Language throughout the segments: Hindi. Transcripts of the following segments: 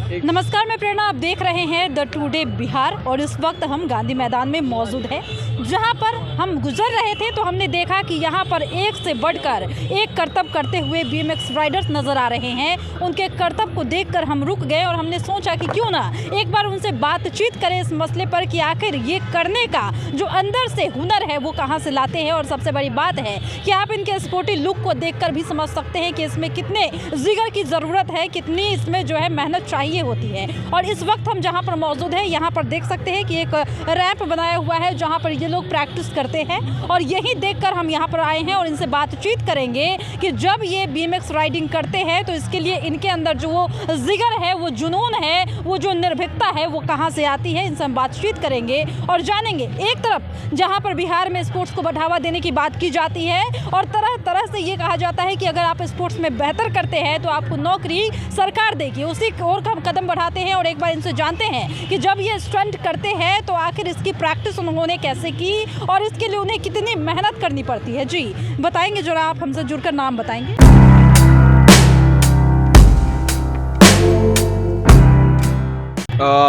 नमस्कार, मैं प्रेरणा। आप देख रहे हैं द टुडे बिहार और इस वक्त हम गांधी मैदान में मौजूद हैं, जहां पर हम गुजर रहे थे तो हमने देखा कि यहां पर एक से बढ़कर एक करतब करते हुए BMX राइडर्स नज़र आ रहे हैं। उनके करतब को देखकर हम रुक गए और हमने सोचा कि क्यों ना एक बार उनसे बातचीत करें इस मसले पर कि आखिर ये करने का जो अंदर से हुनर है वो कहाँ से लाते हैं। और सबसे बड़ी बात है कि आप इनके स्पोर्टी लुक को देखकर भी समझ सकते हैं कि इसमें कितने जिगर की ज़रूरत है, कितनी इसमें जो है मेहनत चाहिए होती है। और इस वक्त हम जहां पर मौजूद हैं यहाँ पर देख सकते हैं कि एक रैंप बनाया हुआ है जहां पर ये लोग प्रैक्टिस करते हैं और यही देखकर हम यहाँ पर आए हैं और इनसे बातचीत करेंगे कि जब ये BMX राइडिंग करते हैं तो इसके लिए इनके अंदर जो वो जिगर है, वो जुनून है, वो जो निर्भीकता है वो कहाँ से आती है। इनसे हम बातचीत करेंगे और जानेंगे। एक तरफ जहाँ पर बिहार में स्पोर्ट्स को बढ़ावा देने की बात की जाती है और तरह तरह से ये कहा जाता है कि अगर आप स्पोर्ट्स में बेहतर करते हैं तो आपको नौकरी सरकार देगी, उसी ओर हम कदम बढ़ाते हैं। और एक बार इनसे जानते हैं कि जब ये स्टंट करते हैं तो आखिर इसकी प्रैक्टिस उन्होंने कैसे की और इसके लिए उन्हें कितनी मेहनत करनी पड़ती है। जी बताएंगे, जरा आप हमसे जुड़कर नाम बताएंगे।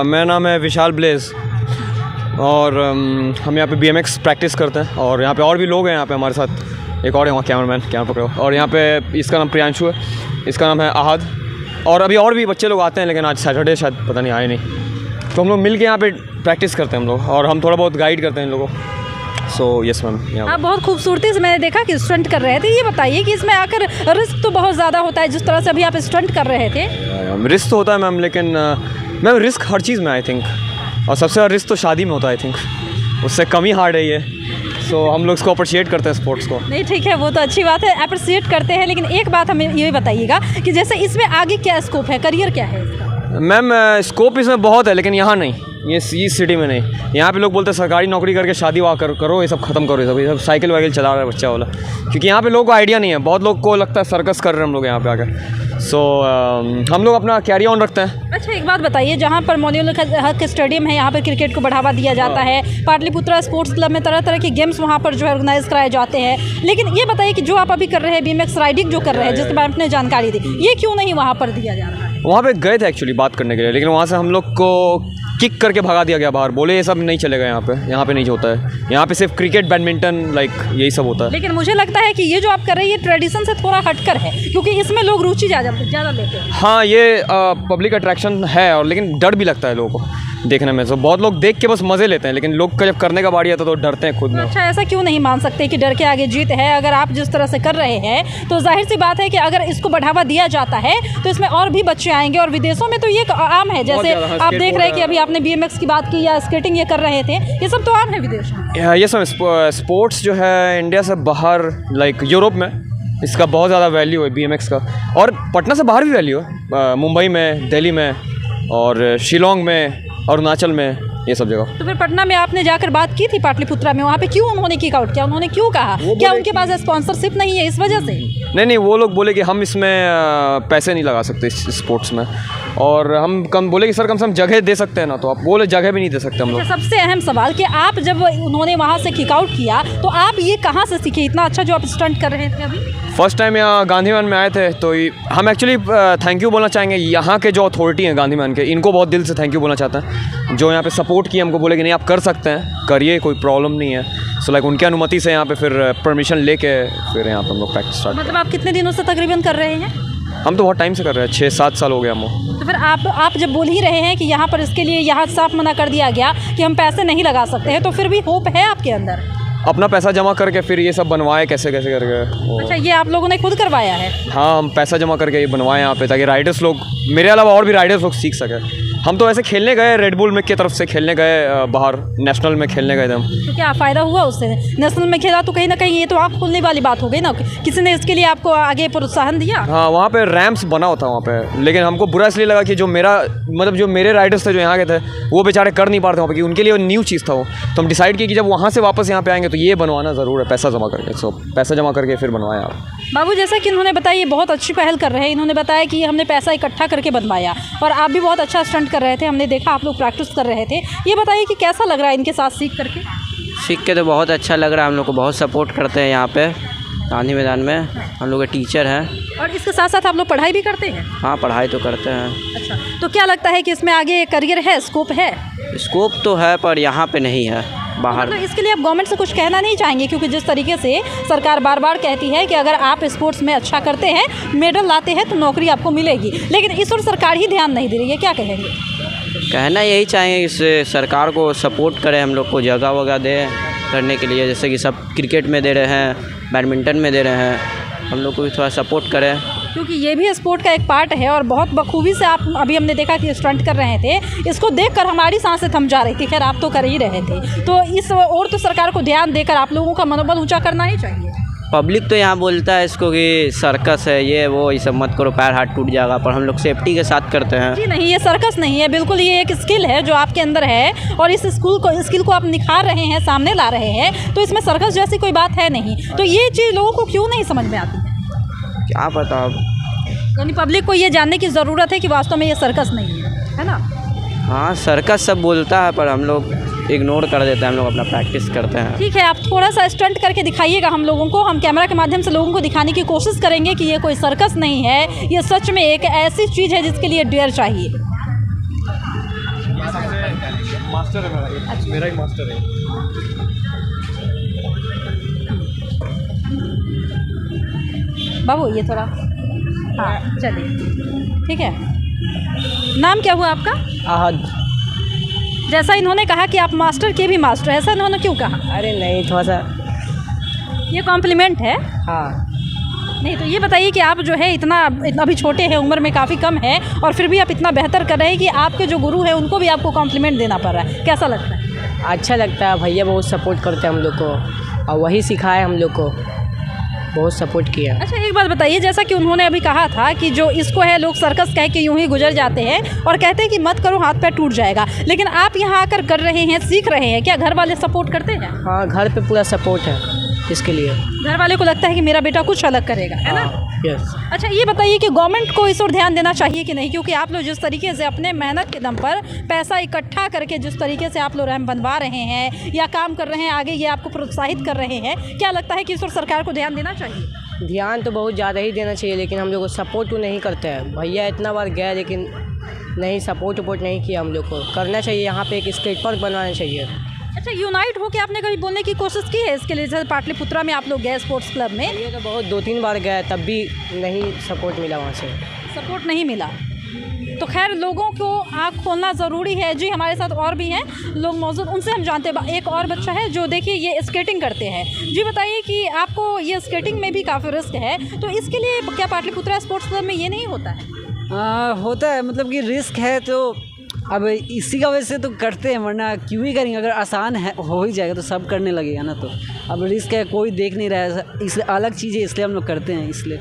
मेरा नाम है विशाल ब्लेज और हम यहाँ पे BMX प्रैक्टिस करते हैं और यहाँ पे और भी लोग हैं यहाँ पे हमारे साथ। एक और है वहाँ कैमरामैन, कैमरा पकड़ो। और यहाँ पे इसका नाम प्रियांशु है, इसका नाम है आहद और अभी और भी बच्चे लोग आते हैं, लेकिन आज सैटरडे शायद पता नहीं आए नहीं। तो हम लोग मिल के यहाँ पे प्रैक्टिस करते हैं हम लोग और हम थोड़ा बहुत गाइड करते हैं इन लोगों को। So yes ma'am. आप बहुत खूबसूरती से मैंने देखा कि स्टंट कर रहे थे। ये बताइए कि इसमें आकर रिस्क तो बहुत ज़्यादा होता है, जिस तरह से अभी आप स्टंट कर रहे थे। रिस्क तो होता है मैम, लेकिन मैम रिस्क हर चीज़ में आई थिंक, और सबसे ज़्यादा रिस्क तो शादी में होता है आई थिंक, उससे कम ही हार्ड है ये। सो हम लोग इसको अप्रिशिएट करते हैं स्पोर्ट्स को। नहीं ठीक है, वो तो अच्छी बात है, अप्रिशिएट करते हैं। लेकिन एक बात हमें ये बताइएगा कि जैसे इसमें आगे क्या स्कोप है, करियर क्या है इसका? मैम स्कोप इसमें बहुत है, लेकिन यहाँ नहीं, ये इस सिटी में नहीं। यहाँ पे लोग बोलते हैं सरकारी नौकरी करके शादी वाह करो, ये सब खत्म करो, ये सब साइकिल वाइकिल चला रहा है बच्चा वाला। क्योंकि यहाँ पे लोगों को आइडिया नहीं है, बहुत लोग को लगता है सर्कस कर रहे हैं हम लोग यहाँ पे आकर। सो हम लोग अपना कैरी ऑन रखते हैं। अच्छा एक बात बताइए, जहाँ पर मौलवी हक स्टेडियम है, यहाँ पर क्रिकेट को बढ़ावा दिया जाता है, पाटलिपुत्रा स्पोर्ट्स क्लब में तरह तरह के गेम्स वहाँ पर जो है ऑर्गेनाइज कराए जाते हैं, लेकिन ये बताइए कि जो आप अभी कर रहे हैं BMX राइडिंग जो कर रहे हैं, जिसके बारे में आपने जानकारी दी, ये क्यों नहीं वहाँ पर दिया जा रहा है? वहाँ पे गए थे एक्चुअली बात करने के लिए, लेकिन वहाँ से हम लोग को किक करके भगा दिया गया बाहर। बोले ये सब नहीं चलेगा यहाँ पे नहीं होता है, यहाँ पे सिर्फ क्रिकेट, बैडमिंटन लाइक यही सब होता है। लेकिन मुझे लगता है कि ये जो आप कर रहे हैं ये ट्रेडिशन से थोड़ा हटकर है, क्योंकि इसमें लोग रुचि ज़्यादा लेते हैं। हाँ, ये पब्लिक अट्रैक्शन है, और लेकिन डर भी लगता है लोगों को देखने में। तो बहुत लोग देख के बस मज़े लेते हैं, लेकिन लोग का जब करने का बारी आता तो डरते हैं खुद में। अच्छा, ऐसा क्यों नहीं मान सकते कि डर के आगे जीत है? अगर आप जिस तरह से कर रहे हैं तो जाहिर सी बात है कि अगर इसको बढ़ावा दिया जाता है तो इसमें और भी बच्चे आएंगे, और विदेशों में तो ये आम है। जैसे आप देख रहे हैं कि अभी आपने BMX की बात की या स्केटिंग ये कर रहे थे, ये सब तो आम है विदेशों में। ये सब स्पोर्ट्स जो है इंडिया से बाहर, लाइक यूरोप में इसका बहुत ज़्यादा वैल्यू है BMX का, और पटना से बाहर भी वैल्यू है, मुंबई में, दिल्ली में और शिलोंग में, अरुणाचल में, ये सब जगह। तो फिर पटना में आपने जाकर बात की थी पाटलिपुत्रा में, वहाँ पे क्यों उन्होंने किक आउट किया? उन्होंने क्यों कहा? क्या उनके पास स्पॉन्सरशिप नहीं है इस वजह से? नहीं, वो लोग बोले कि हम इसमें पैसे नहीं लगा सकते इस स्पोर्ट्स में, और हम कम बोले कि सर कम से कम जगह दे सकते हैं ना, तो आप बोले जगह भी नहीं दे सकते हम लोग। सबसे अहम सवाल कि आप जब उन्होंने वहाँ से किक आउट किया तो आप ये कहाँ से सीखे इतना अच्छा जो आप स्टंट कर रहे थे अभी? फर्स्ट टाइम यहाँ गांधी मैदान में आए थे, तो हम एक्चुअली थैंक यू बोलना चाहेंगे यहाँ के जो अथॉरिटी हैं गांधी मैदान के, इनको बहुत दिल से थैंक यू बोलना चाहते हैं, जो यहाँ पे सपोर्ट किए, हमको बोले कि नहीं आप कर सकते हैं, करिए, कोई प्रॉब्लम नहीं है। सो लाइक उनकी अनुमति से यहाँ पे फिर परमिशन लेके फिर यहाँ पे हम लोग प्रैक्टिस स्टार्ट। मतलब आप कितने दिनों से तकरीबन कर रहे हैं? हम तो बहुत टाइम से कर रहे हैं, 6-7 साल हो गए हम। तो फिर आप जब बोल ही रहे हैं कि यहाँ पर इसके लिए यहाँ साफ मना कर दिया गया कि हम पैसे नहीं लगा सकते हैं, तो फिर भी होप है आपके अंदर? अपना पैसा जमा करके फिर ये सब बनवाए कैसे करके। अच्छा, ये आप लोगों ने खुद करवाया है? हाँ, हम पैसा जमा करके ये बनवाए यहाँ पे, ताकि राइडर्स लोग, मेरे अलावा और भी राइडर्स लोग सीख सके। हम तो ऐसे खेलने गए, रेड बुल में की तरफ से खेलने गए, बाहर नेशनल में खेलने गए थे हम। तो क्या फ़ायदा हुआ उससे? नेशनल में खेला तो कहीं ना कहीं ये तो आँख खुलने वाली बात हो गई ना, किसी ने इसके लिए आपको आगे प्रोत्साहन दिया? हाँ, वहाँ पे रैम्प्स बना होता वहाँ पे, लेकिन हमको बुरा इसलिए लगा कि जो मेरे राइडर्स थे जो यहाँ के थे, वो बेचारे कर नहीं पा रहे थे वहाँ पे, कि उनके लिए न्यू चीज़ था वो। तो हम डिसाइड किए कि जब वहाँ से वापस यहाँ पे आएंगे तो ये बनवाना ज़रूर है, पैसा जमा करके। सो पैसा जमा करके फिर बनवाया आप। बाबू, जैसा कि इन्होंने बताया ये बहुत अच्छी पहल कर रहे हैं, इन्होंने बताया कि हमने पैसा इकट्ठा करके बनवाया, और आप भी बहुत अच्छा स्टंट कर रहे थे, हमने देखा आप लोग प्रैक्टिस कर रहे थे। ये बताइए कि कैसा लग रहा है इनके साथ सीख करके? सीख के तो बहुत अच्छा लग रहा है, हम लोग को बहुत सपोर्ट करते हैं यहाँ पे गांधी मैदान में, हम लोग के टीचर हैं। और इसके साथ साथ आप लोग पढ़ाई भी करते हैं? हाँ, पढ़ाई तो करते हैं। अच्छा, तो क्या लगता है कि इसमें आगे करियर है, स्कोप है? स्कोप तो है पर यहाँ पे नहीं है, बाहर। मतलब इसके लिए आप गवर्नमेंट से कुछ कहना नहीं चाहेंगे? क्योंकि जिस तरीके से सरकार बार बार कहती है कि अगर आप स्पोर्ट्स में अच्छा करते हैं, मेडल लाते हैं तो नौकरी आपको मिलेगी, लेकिन इस ओर सरकार ही ध्यान नहीं दे रही है, क्या कहेंगे? कहना यही चाहेंगे कि सरकार को सपोर्ट करें, हम लोग को जगह वगह दे करने के लिए, जैसे कि सब क्रिकेट में दे रहे हैं, बैडमिंटन में दे रहे हैं, हम लोग को भी थोड़ा सपोर्ट करें। क्योंकि ये भी स्पोर्ट का एक पार्ट है और बहुत बखूबी से आप अभी हमने देखा कि स्टंट कर रहे थे, इसको देखकर हमारी सांसें थम जा रही थी। खैर आप तो कर ही रहे थे, तो इस और तो सरकार को ध्यान देकर आप लोगों का मनोबल ऊंचा करना ही चाहिए। पब्लिक तो यहाँ बोलता है इसको कि सर्कस है, ये वो, ये सब मत करो, पैर हाथ टूट जाएगा, पर हम लोग सेफ्टी के साथ करते हैं। जी नहीं, ये सर्कस नहीं है, बिल्कुल ये एक स्किल है जो आपके अंदर है और इस स्किल को आप निखार रहे हैं, सामने ला रहे हैं, तो इसमें सर्कस जैसी कोई बात है नहीं। तो ये चीज़ लोगों को क्यों नहीं समझ में आती है? क्या पता अब। यानी पब्लिक को ये जानने की ज़रूरत है कि वास्तव में ये सर्कस नहीं है ना? हाँ, सर्कस सब बोलता है पर हम लोग इग्नोर कर देते हैं, हम लोग अपना प्रैक्टिस करते हैं। ठीक है, आप थोड़ा सा स्टंट करके दिखाइएगा हम लोगों को, हम कैमरा के माध्यम से लोगों को दिखाने की कोशिश करेंगे कि ये कोई सर्कस नहीं है, ये सच में एक ऐसी चीज़ है जिसके लिए डेयर चाहिए। मास्टर है मेरा ही मास्टर है। बाबू ये थोड़ा, हाँ चलिए ठीक है। नाम क्या हुआ आपका? आहद। जैसा इन्होंने कहा कि आप मास्टर के भी मास्टर, ऐसा इन्होंने क्यों कहा? अरे नहीं, थोड़ा सा। ये कॉम्प्लीमेंट है? हाँ। नहीं तो ये बताइए कि आप जो है इतना अभी छोटे हैं, उम्र में काफ़ी कम है और फिर भी आप इतना बेहतर कर रहे हैं कि आपके जो गुरु हैं उनको भी आपको कॉम्प्लीमेंट देना पड़ रहा है, कैसा लगता है? अच्छा लगता है, भैया बहुत सपोर्ट करते हैं हम लोग को और वही सिखाए हम लोग को, बहुत सपोर्ट किया। अच्छा एक बात बताइए, जैसा कि उन्होंने अभी कहा था कि जो इसको है लोग सर्कस कह के यूं ही गुजर जाते हैं और कहते हैं कि मत करो हाथ पैर टूट जाएगा, लेकिन आप यहाँ आकर कर रहे हैं, सीख रहे हैं, क्या घर वाले सपोर्ट करते हैं? हाँ, घर पे पूरा सपोर्ट है इसके लिए। घर वाले को लगता है कि मेरा बेटा कुछ अलग करेगा, है ना? यस। अच्छा ये बताइए कि गवर्नमेंट को इस ओर ध्यान देना चाहिए कि नहीं? क्योंकि आप लोग जिस तरीके से अपने मेहनत के दम पर पैसा इकट्ठा करके जिस तरीके से आप लोग रैंप बनवा रहे हैं या काम कर रहे हैं, आगे ये आपको प्रोत्साहित कर रहे हैं, क्या लगता है कि इस ओर सरकार को ध्यान देना चाहिए? ध्यान तो बहुत ज़्यादा ही देना चाहिए, लेकिन हम लोग को सपोर्ट तो नहीं करते हैं। भैया इतना बार गया लेकिन नहीं, सपोर्ट नहीं किया। हम लोग को करना चाहिए, यहाँ पे एक स्केट पार्क बनवाना चाहिए। अच्छा यूनाइट हो के आपने कभी बोलने की कोशिश की है इसके लिए? जैसे पाटलिपुत्रा में आप लोग गए स्पोर्ट्स क्लब में, ये तो बहुत 2-3 बार गया, तब भी नहीं सपोर्ट मिला, वहाँ से सपोर्ट नहीं मिला। तो खैर लोगों को आँख खोलना ज़रूरी है। जी हमारे साथ और भी हैं लोग मौजूद, उनसे हम जानते हैं। एक और बच्चा है जो देखिए ये स्केटिंग करते हैं। जी बताइए कि आपको ये स्केटिंग में भी काफ़ी रिस्क है, तो इसके लिए क्या पाटलिपुत्रा स्पोर्ट्स क्लब में ये नहीं होता है? होता है, मतलब कि रिस्क है तो अब इसी का वजह से तो करते हैं, वरना क्यों ही करेंगे? अगर आसान है हो ही जाएगा तो सब करने लगेगा ना। तो अब रिस्क है, कोई देख नहीं रहा है, इसलिए अलग चीज़ है, इसलिए हम लोग करते हैं। इसलिए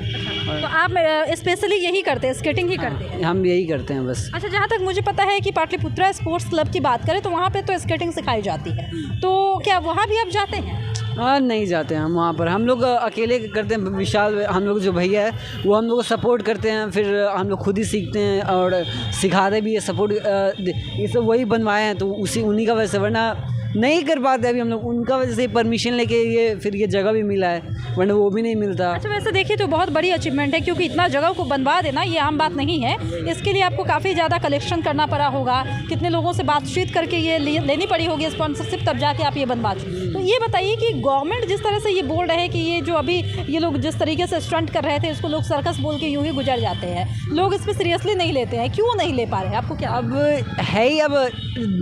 तो आप स्पेशली यही करते हैं, स्केटिंग ही करते हैं? हम यही करते हैं बस। अच्छा जहाँ तक मुझे पता है कि पाटलिपुत्रा स्पोर्ट्स क्लब की बात करें तो वहाँ पे तो स्केटिंग सिखाई जाती है, तो क्या वहाँ भी आप जाते हैं? हाँ नहीं जाते हैं हम वहाँ पर, हम लोग अकेले करते हैं। विशाल हम लोग जो भैया है वो हम लोग को सपोर्ट करते हैं, फिर हम लोग खुद ही सीखते हैं और सिखाते भी है। सपोर्ट ये सब वही बनवाए हैं तो उन्हीं का वजह से, वरना नहीं कर पाते अभी हम लोग। उनका वजह से परमिशन लेके ये जगह भी मिला है, वरना वो भी नहीं मिलता। अच्छा वैसे देखिए तो बहुत बड़ी अचीवमेंट है, क्योंकि इतना जगह को बनवा देना ये आम बात नहीं है। इसके लिए आपको काफ़ी ज़्यादा कलेक्शन करना पड़ा होगा, कितने लोगों से बातचीत करके ये लेनी पड़ी होगी स्पॉन्सरशिप, तब जाके आप ये बनवा चुके। तो ये बताइए कि गवर्नमेंट जिस तरह से ये बोल रहे हैं कि ये जो अभी ये लोग जिस तरीके से स्टंट कर रहे थे इसको लोग सर्कस बोल के यूँ ही गुजर जाते हैं, लोग इस पर सीरियसली नहीं लेते हैं, क्यों नहीं ले पा रहे हैं? आपको क्या अब है ही, अब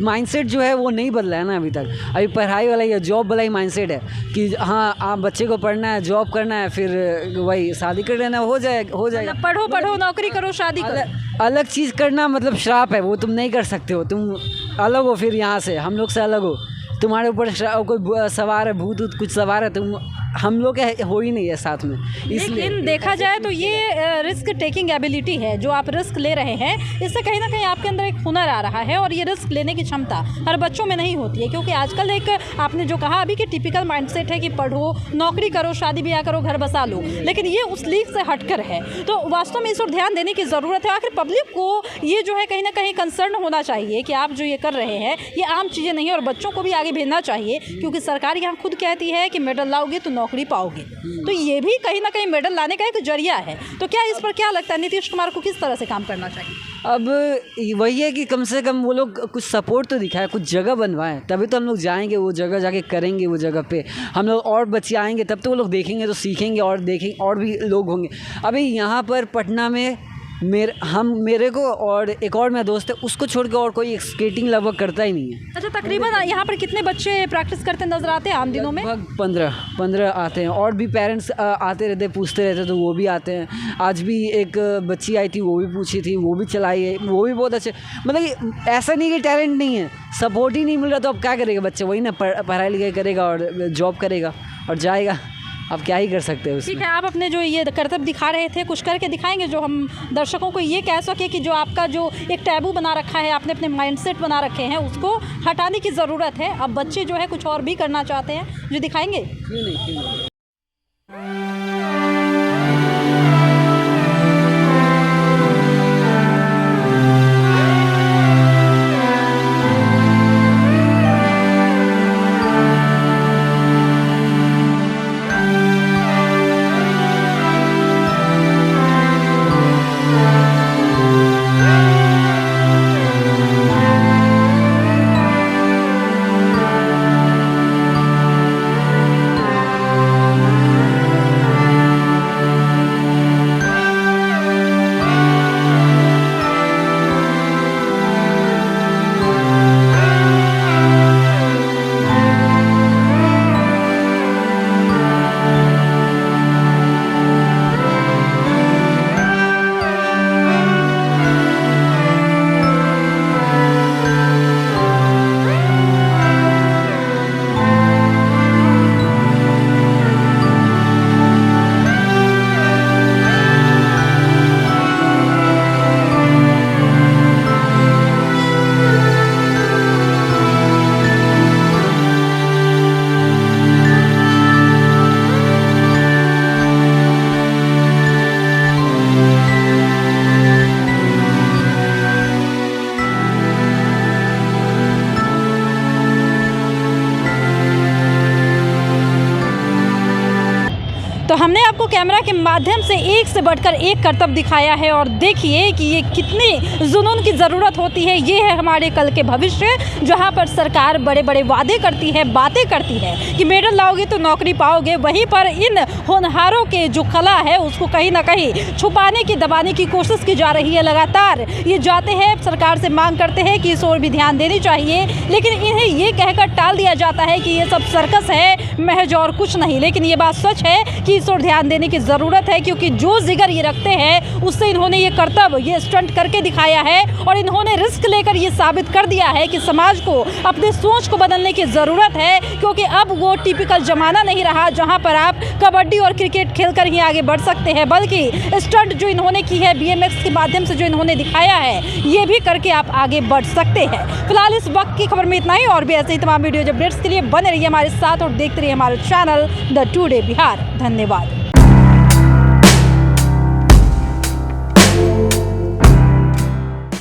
माइंडसेट जो है वो नहीं बदला है ना अभी तक। अभी पढ़ाई वाला या जॉब वाला ही माइंडसेट है कि हाँ आप बच्चे को पढ़ना है, जॉब करना है, फिर वही शादी कर लेना, हो जाएगा। पढ़ो नौकरी करो शादी करो। अलग चीज़ करना मतलब श्राप है, वो तुम नहीं कर सकते हो। तुम अलग हो, फिर यहाँ से हम लोग से अलग हो, तुम्हारे ऊपर कोई सवार है, भूत कुछ सवार है, तुम हम लोग हो ही नहीं है साथ में। लेकिन देखा जाए तो ये रिस्क टेकिंग एबिलिटी है, जो आप रिस्क ले रहे हैं, इससे कहीं ना कहीं आपके अंदर एक हुनर आ रहा है और ये रिस्क लेने की क्षमता हर बच्चों में नहीं होती है। क्योंकि आजकल एक आपने जो कहा अभी कि टिपिकल माइंडसेट है कि पढ़ो, नौकरी करो, शादी ब्याह करो, घर बसा लो, लेकिन ये उस लीग से हटकर है। तो वास्तव में इस पर ध्यान देने की ज़रूरत है। आखिर पब्लिक को ये जो है कहीं ना कहीं कंसर्न होना चाहिए कि आप जो ये कर रहे हैं ये आम चीज़ें नहीं है, और बच्चों को भी आगे भेजना चाहिए, क्योंकि सरकार यहाँ खुद कहती है कि मेडल लाओगे तो नौकरी पाओगे। तो ये भी कहीं ना कहीं मेडल लाने का एक जरिया है। तो क्या इस पर क्या लगता है नीतीश कुमार को किस तरह से काम करना चाहिए? अब वही है कि कम से कम वो लोग कुछ सपोर्ट तो दिखाए, कुछ जगह बनवाएं, तभी तो हम लोग जाएंगे वो जगह, जाके करेंगे वो जगह पे। हम लोग और बच्चे आएंगे तब तो वो लोग देखेंगे तो सीखेंगे और देखेंगे और भी लोग होंगे। अभी यहाँ पर पटना में मेरे को और एक और मेरा दोस्त है, उसको छोड़ के और कोई स्केटिंग लगभग करता ही नहीं है। अच्छा, तकरीबन यहाँ पर कितने बच्चे प्रैक्टिस करते नजर आते हैं आम दिनों में? लगभग 15 आते हैं और भी पेरेंट्स आते रहते, पूछते रहते, तो वो भी आते हैं। आज भी एक बच्ची आई थी, वो भी पूछी थी, वो भी चलाई है, वो भी बहुत अच्छे। मतलब कि ऐसा नहीं कि टैलेंट नहीं है, सपोर्ट ही नहीं मिल रहा तो अब क्या करेगा बच्चे? वही ना, पढ़ाई लिखाई करेगा और जॉब करेगा और जाएगा। अब क्या ही कर सकते हैं उसमें। ठीक है, आप अपने जो ये करतब दिखा रहे थे, कुछ करके दिखाएंगे जो हम दर्शकों को ये कह सके कि जो आपका जो एक टैबू बना रखा है, आपने अपने माइंडसेट बना रखे हैं, उसको हटाने की ज़रूरत है। अब बच्चे जो है कुछ और भी करना चाहते हैं, जो दिखाएंगे? क्यों नहीं। तो हमने आपको कैमरा के माध्यम से एक से बढ़कर एक करतब दिखाया है और देखिए कि ये कितनी जुनून की ज़रूरत होती है। ये है हमारे कल के भविष्य, जहाँ पर सरकार बड़े बड़े वादे करती है, बातें करती है कि मेडल लाओगे तो नौकरी पाओगे। वहीं पर इन होनहारों के जो कला है उसको कहीं ना कहीं छुपाने की, दबाने की कोशिश की जा रही है। लगातार ये जाते हैं, सरकार से मांग करते हैं कि इस ओर भी ध्यान देनी चाहिए, लेकिन इन्हें ये कहकर टाल दिया जाता है कि ये सब सर्कस है, महज और कुछ नहीं। लेकिन ये बात सच है कि इस ओर ध्यान देने की ज़रूरत है, क्योंकि जो जिगर ये रखते हैं उससे इन्होंने ये करतब, ये स्टंट करके दिखाया है और इन्होंने रिस्क लेकर ये साबित कर दिया है कि समाज को अपने सोच को बदलने की ज़रूरत है। क्योंकि अब वो टिपिकल ज़माना नहीं रहा जहां पर आप कबड्डी और क्रिकेट खेलकर ही आगे बढ़ सकते हैं, बल्कि स्टंट जो इन्होंने की है, BMX के माध्यम से जो इन्होंने दिखाया है, ये भी करके आप आगे बढ़ सकते हैं। फिलहाल इस वक्त की खबर में इतना ही, और भी ऐसे ही तमाम वीडियो अपडेट्स के लिए बने रहिए हमारे साथ और देखते रहिए हमारे चैनल द टुडे बिहार। धन्यवाद।